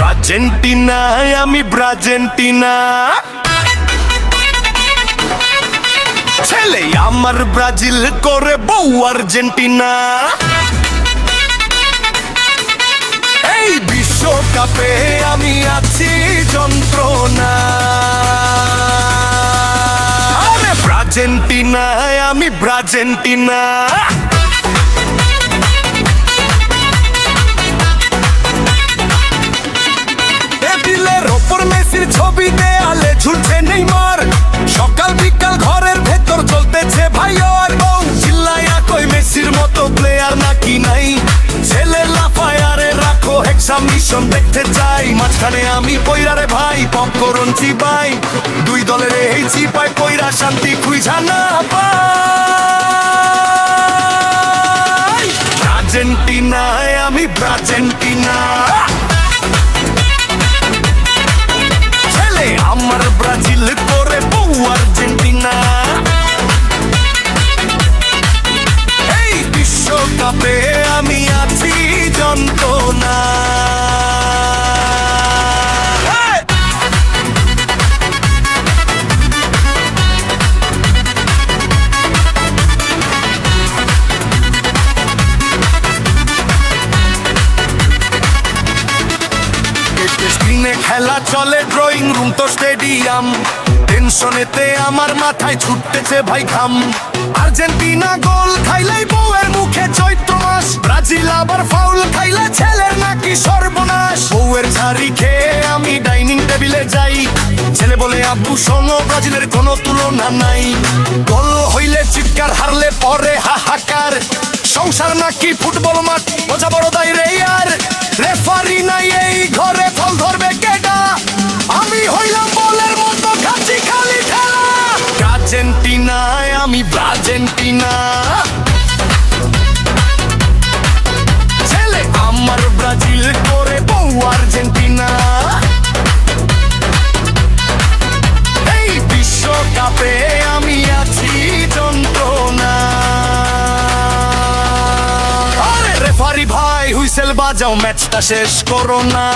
আর্জেন্টিনায় আমি ব্রাজেন্টিনা, ছেলে আমার ব্রাজিল করে বউ আর্জেন্টিনা। এই বিশ্বকাপে আমি আছি যন্ত্রণা, আরে ব্রাজেন্টিনায় আমি ব্রাজেন্টিনা। মেসির ছবি দেয়ালে ঝুলছে নেইমার, সকাল বিকাল ঘরের ভেতর চলতেছে ভাইয়ার বউ। চিল্লায়া কই মেসির মতো প্লেয়ার নাকি নাই, ছেলে লাফায় আরে রাখো এক্সামিশন দেখতে চাই। মাঝখানে আমি পয়রারে ভাই পপকর্ন চিবাই, দুই দলের এই চিপাই পয়রা শান্তি খুঁজা না পাই। আর্জেন্টিনায় আমি ব্রাজেন্টিনা, আমার ব্রাজিল করে বউ আর্জেন্টিনা। এই বিশ্বকাপে আমি আছি যন্ত্রণা। স্ক্রিনে খেলা চলে, ড্রয়িং রুম তো স্টেডিয়াম। টেনশনেতে আমার মাথায় ছুটতেছে ভাই ঘাম। আর্জেন্টিনা গোল খাইলেই বউয়ের মুখে চৈত্র মাস, ব্রাজিল আবার ফাউল খাইলে ছেলের নাকি সর্বনাশ। বউয়ের ঝাড়ি খেয়ে আমি ডাইনিং টেবিলে যাই, ছেলে বলে আব্বু শোনো ব্রাজিলের কোনো তুলনা নাই। গোল হইলে চিৎকার, হারলে পরে হাহাকার। সংসার নাকি ফুটবল মাঠ, বোঝা বড় দায় রে আর। রেফারি নাই এই ঘরে, ফল ধরবে কেডা? আমি হইলাম বলের মতো খাচ্ছি খালি ঠেলা। আর্জেন্টিনায় আমি ব্রাজেন্টিনা, ছেলে আমার ব্রাজিল করে বউ আর্জেন্টিনা। এই বিশ্বকাপে আমি আছি যন্ত্রণা। আরে রেফারি ভাই হুইসেল বাজাও, ম্যাচটা শেষ করো না।